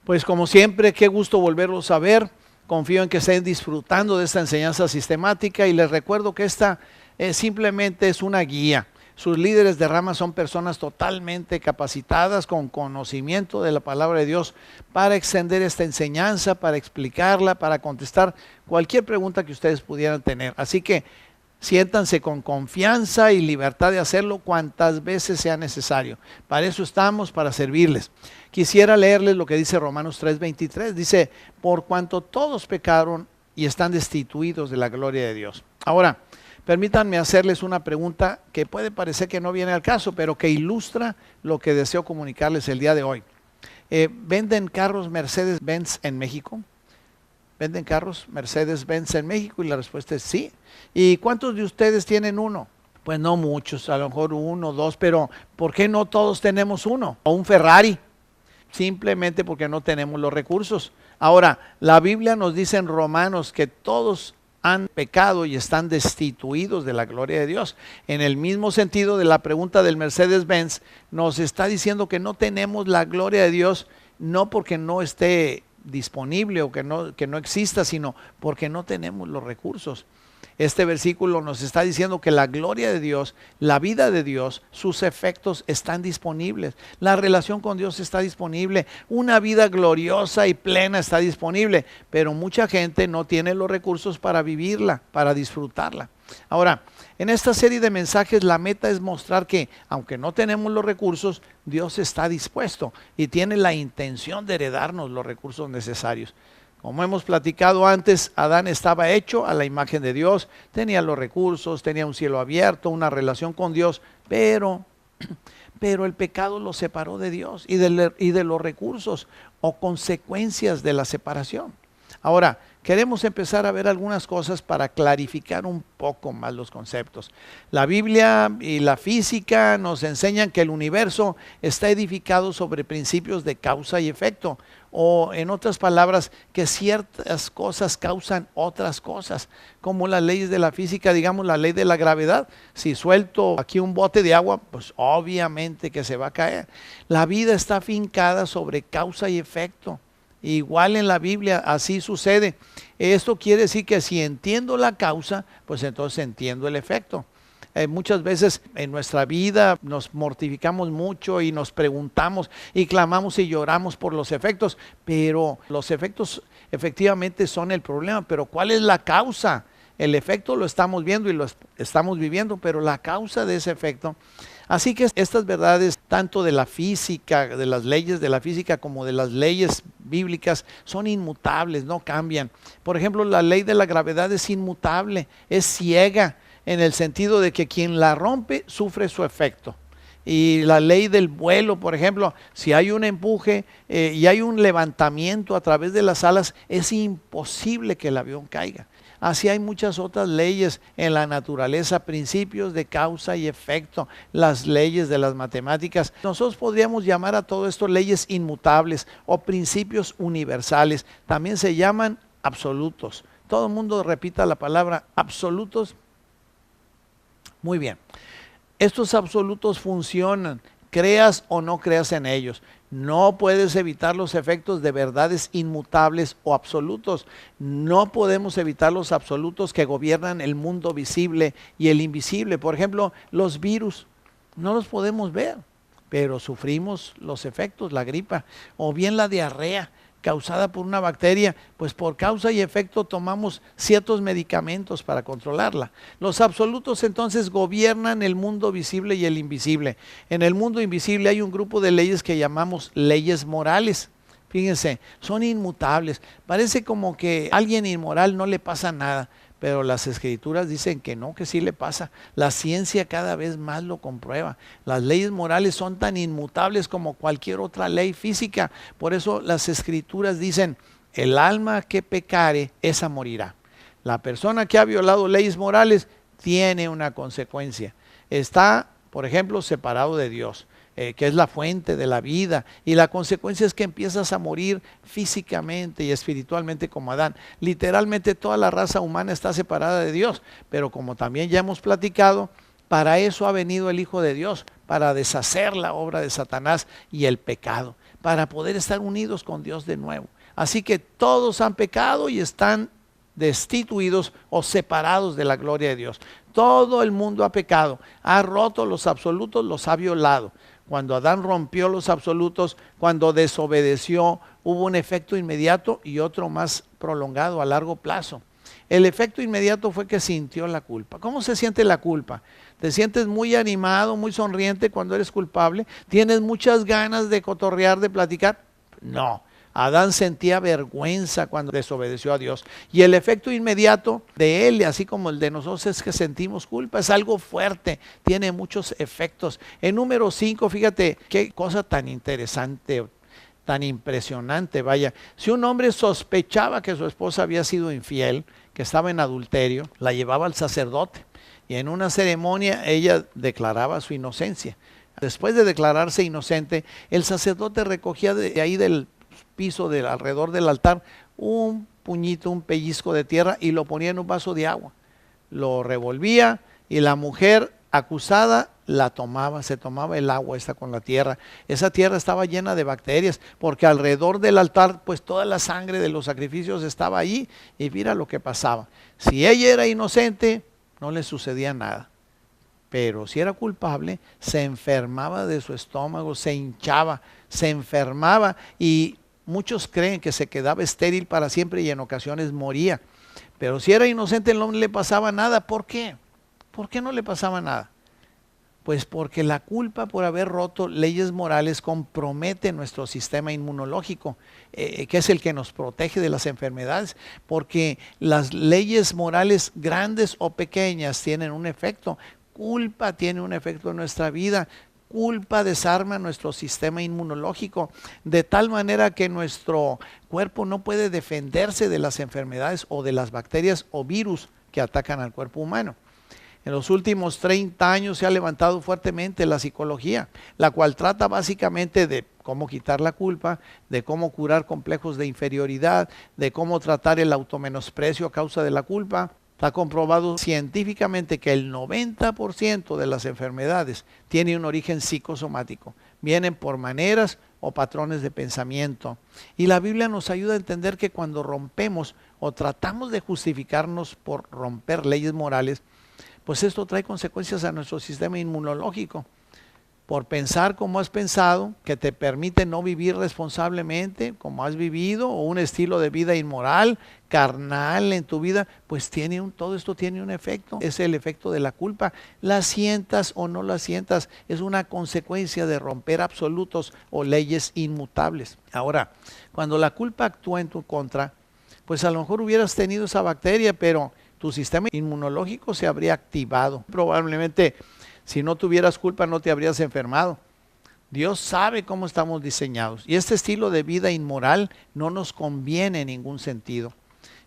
Pues como siempre, qué gusto volverlos a ver. Confío en que estén disfrutando de esta enseñanza sistemática y les recuerdo que esta simplemente es una guía. Sus líderes de rama son personas totalmente capacitadas con conocimiento de la palabra de Dios para extender esta enseñanza, para explicarla, para contestar cualquier pregunta que ustedes pudieran tener. Así que siéntanse con confianza y libertad de hacerlo cuantas veces sea necesario. Para eso estamos, para servirles. Quisiera leerles lo que dice Romanos 3:23. Dice, por cuanto todos pecaron y están destituidos de la gloria de Dios. Ahora, permítanme hacerles una pregunta que puede parecer que no viene al caso, pero que ilustra lo que deseo comunicarles el día de hoy. ¿Venden carros Mercedes-Benz en México? ¿Venden carros Mercedes-Benz en México? Y la respuesta es sí. ¿Y cuántos de ustedes tienen uno? Pues no muchos, a lo mejor uno, dos, pero ¿por qué no todos tenemos uno? O un Ferrari. Simplemente porque no tenemos los recursos. Ahora, la Biblia nos dice en Romanos que todos han pecado y están destituidos de la gloria de Dios. En el mismo sentido de la pregunta del Mercedes-Benz, nos está diciendo que no tenemos la gloria de Dios, no porque no esté disponible o que no exista, sino porque no tenemos los recursos. Este versículo nos está diciendo que la gloria de Dios, la vida de Dios, sus efectos están disponibles. La relación con Dios está disponible. Una vida gloriosa y plena está disponible. Pero mucha gente no tiene los recursos para vivirla, para disfrutarla. Ahora, en esta serie de mensajes la meta es mostrar que, aunque no tenemos los recursos, Dios está dispuesto y tiene la intención de heredarnos los recursos necesarios. Como hemos platicado antes, Adán estaba hecho a la imagen de Dios, tenía los recursos, tenía un cielo abierto, una relación con Dios, pero el pecado lo separó de Dios y de los recursos o consecuencias de la separación. Ahora, queremos empezar a ver algunas cosas para clarificar un poco más los conceptos. La Biblia y la física nos enseñan que el universo está edificado sobre principios de causa y efecto, o en otras palabras, que ciertas cosas causan otras cosas, como las leyes de la física, digamos la ley de la gravedad. Si suelto aquí un bote de agua, pues obviamente que se va a caer. La vida está fincada sobre causa y efecto. Igual en la Biblia así sucede. Esto quiere decir que si entiendo la causa, pues entonces entiendo el efecto. Muchas veces en nuestra vida nos mortificamos mucho y nos preguntamos y clamamos y lloramos por los efectos, pero los efectos efectivamente son el problema. Pero ¿cuál es la causa? El efecto lo estamos viendo y lo estamos viviendo, pero la causa de ese efecto. Así que estas verdades, tanto de la física, de las leyes de la física como de las leyes bíblicas, son inmutables, no cambian. Por ejemplo, la ley de la gravedad es inmutable, es ciega, en el sentido de que quien la rompe sufre su efecto. Y la ley del vuelo, por ejemplo, si hay un empuje y hay un levantamiento a través de las alas, es imposible que el avión caiga. Así hay muchas otras leyes en la naturaleza, principios de causa y efecto, las leyes de las matemáticas. Nosotros podríamos llamar a todo esto leyes inmutables o principios universales. También se llaman absolutos. Todo el mundo repita la palabra absolutos. Muy bien. Estos absolutos funcionan, creas o no creas en ellos. No puedes evitar los efectos de verdades inmutables o absolutos. No podemos evitar los absolutos que gobiernan el mundo visible y el invisible. Por ejemplo, los virus, no los podemos ver, pero sufrimos los efectos, la gripa o bien la diarrea causada por una bacteria, pues por causa y efecto tomamos ciertos medicamentos para controlarla. Los absolutos entonces gobiernan el mundo visible y el invisible. En el mundo invisible hay un grupo de leyes que llamamos leyes morales. Fíjense, son inmutables. Parece como que a alguien inmoral no le pasa nada, pero las escrituras dicen que no, que sí le pasa. La ciencia cada vez más lo comprueba. Las leyes morales son tan inmutables como cualquier otra ley física. Por eso las escrituras dicen, el alma que pecare, esa morirá. La persona que ha violado leyes morales tiene una consecuencia. Está, por ejemplo, separado de Dios, que es la fuente de la vida, y la consecuencia es que empiezas a morir físicamente y espiritualmente como Adán. Literalmente toda la raza humana está separada de Dios, pero como también ya hemos platicado, para eso ha venido el Hijo de Dios, para deshacer la obra de Satanás y el pecado, para poder estar unidos con Dios de nuevo. Así que todos han pecado y están destituidos o separados de la gloria de Dios. Todo el mundo ha pecado, ha roto los absolutos, los ha violado. Cuando Adán rompió los absolutos, cuando desobedeció, hubo un efecto inmediato y otro más prolongado a largo plazo. El efecto inmediato fue que sintió la culpa. ¿Cómo se siente la culpa? ¿Te sientes muy animado, muy sonriente cuando eres culpable? ¿Tienes muchas ganas de cotorrear, de platicar? No. Adán sentía vergüenza cuando desobedeció a Dios. Y el efecto inmediato de él, así como el de nosotros, es que sentimos culpa. Es algo fuerte, tiene muchos efectos. En número 5, fíjate qué cosa tan interesante, tan impresionante. Vaya, si un hombre sospechaba que su esposa había sido infiel, que estaba en adulterio, la llevaba al sacerdote. Y en una ceremonia ella declaraba su inocencia. Después de declararse inocente, el sacerdote recogía de ahí del piso alrededor del altar un puñito, un pellizco de tierra y lo ponía en un vaso de agua. Lo revolvía y la mujer acusada la tomaba, se tomaba el agua esta con la tierra. Esa tierra estaba llena de bacterias porque alrededor del altar pues toda la sangre de los sacrificios estaba ahí y mira lo que pasaba. Si ella era inocente no le sucedía nada. Pero si era culpable, se enfermaba de su estómago, se hinchaba, se enfermaba y muchos creen que se quedaba estéril para siempre y en ocasiones moría. Pero si era inocente no le pasaba nada. ¿Por qué? ¿Por qué no le pasaba nada? Pues porque la culpa por haber roto leyes morales compromete nuestro sistema inmunológico, que es el que nos protege de las enfermedades, porque las leyes morales grandes o pequeñas tienen un efecto. Culpa tiene un efecto en nuestra vida. Culpa desarma nuestro sistema inmunológico de tal manera que nuestro cuerpo no puede defenderse de las enfermedades o de las bacterias o virus que atacan al cuerpo humano. En los últimos 30 años se ha levantado fuertemente la psicología, la cual trata básicamente de cómo quitar la culpa, de cómo curar complejos de inferioridad, de cómo tratar el automenosprecio a causa de la culpa. Está comprobado científicamente que el 90% de las enfermedades tiene un origen psicosomático. Vienen por maneras o patrones de pensamiento. Y la Biblia nos ayuda a entender que cuando rompemos o tratamos de justificarnos por romper leyes morales, pues esto trae consecuencias a nuestro sistema inmunológico. Por pensar como has pensado, que te permite no vivir responsablemente como has vivido, o un estilo de vida inmoral, carnal en tu vida, pues todo esto tiene un efecto. Es el efecto de la culpa. La sientas o no la sientas, es una consecuencia de romper absolutos o leyes inmutables. Ahora, cuando la culpa actúa en tu contra, pues a lo mejor hubieras tenido esa bacteria, pero tu sistema inmunológico se habría activado. Probablemente si no tuvieras culpa no te habrías enfermado. Dios sabe cómo estamos diseñados y este estilo de vida inmoral no nos conviene en ningún sentido.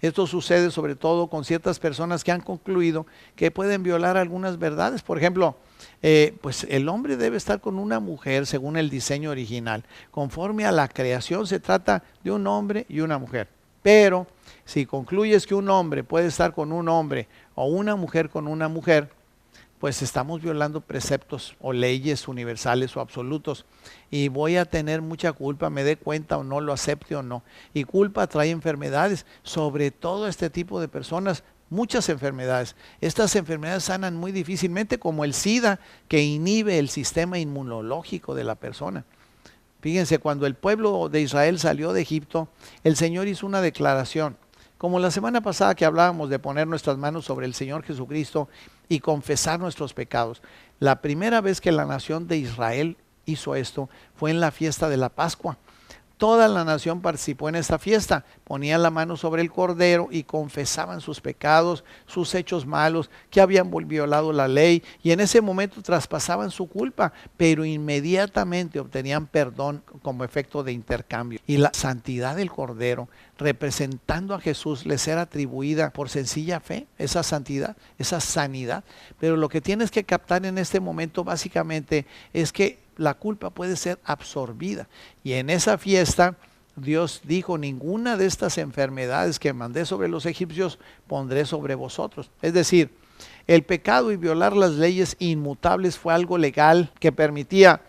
Esto sucede sobre todo con ciertas personas que han concluido que pueden violar algunas verdades. Por ejemplo, pues el hombre debe estar con una mujer según el diseño original. Conforme a la creación se trata de un hombre y una mujer. Pero si concluyes que un hombre puede estar con un hombre o una mujer con una mujer, pues estamos violando preceptos o leyes universales o absolutos. Y voy a tener mucha culpa, me dé cuenta o no, lo acepte o no. Y culpa trae enfermedades, sobre todo este tipo de personas, muchas enfermedades. Estas enfermedades sanan muy difícilmente, como el SIDA, que inhibe el sistema inmunológico de la persona. Fíjense, cuando el pueblo de Israel salió de Egipto, el Señor hizo una declaración. Como la semana pasada que hablábamos de poner nuestras manos sobre el Señor Jesucristo y confesar nuestros pecados. La primera vez que la nación de Israel hizo esto fue en la fiesta de la Pascua. Toda la nación participó en esta fiesta, ponían la mano sobre el cordero y confesaban sus pecados, sus hechos malos, que habían violado la ley, y en ese momento traspasaban su culpa, pero inmediatamente obtenían perdón como efecto de intercambio. Y la santidad del cordero, representando a Jesús, les era atribuida por sencilla fe, esa santidad, esa sanidad. Pero lo que tienes que captar en este momento básicamente es que la culpa puede ser absorbida. Y en esa fiesta Dios dijo: ninguna de estas enfermedades que mandé sobre los egipcios pondré sobre vosotros. Es decir, el pecado y violar las leyes inmutables fue algo legal que permitía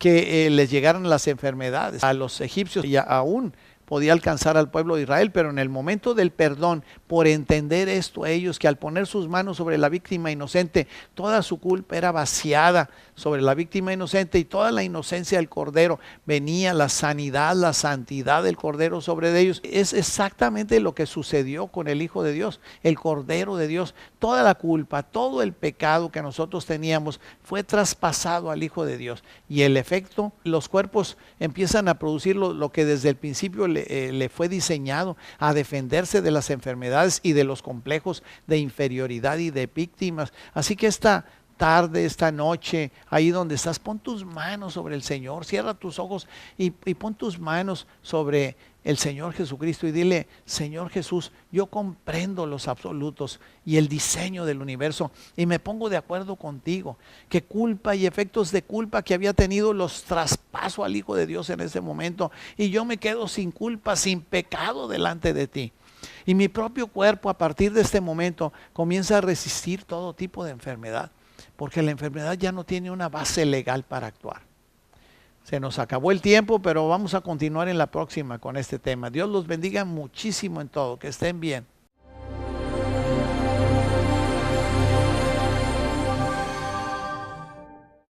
que les llegaran las enfermedades a los egipcios y aún podía alcanzar al pueblo de Israel, pero en el momento del perdón, por entender esto ellos, que al poner sus manos sobre la víctima inocente, toda su culpa era vaciada sobre la víctima inocente y toda la inocencia del Cordero, venía la sanidad, la santidad del Cordero sobre ellos. Es exactamente lo que sucedió con el Hijo de Dios, el Cordero de Dios. Toda la culpa, todo el pecado que nosotros teníamos fue traspasado al Hijo de Dios, y el efecto, los cuerpos empiezan a producir lo que desde el principio le fue diseñado, a defenderse de las enfermedades y de los complejos de inferioridad y de víctimas. Así que esta tarde, esta noche, ahí donde estás, pon tus manos sobre el Señor, cierra tus ojos y pon tus manos sobre el Señor Jesucristo y dile: Señor Jesús, yo comprendo los absolutos y el diseño del universo y me pongo de acuerdo contigo, que culpa y efectos de culpa que había tenido los traspaso al Hijo de Dios en ese momento, y yo me quedo sin culpa, sin pecado delante de ti. Y mi propio cuerpo a partir de este momento comienza a resistir todo tipo de enfermedad, porque la enfermedad ya no tiene una base legal para actuar. Se nos acabó el tiempo, pero vamos a continuar en la próxima con este tema. Dios los bendiga muchísimo en todo. Que estén bien.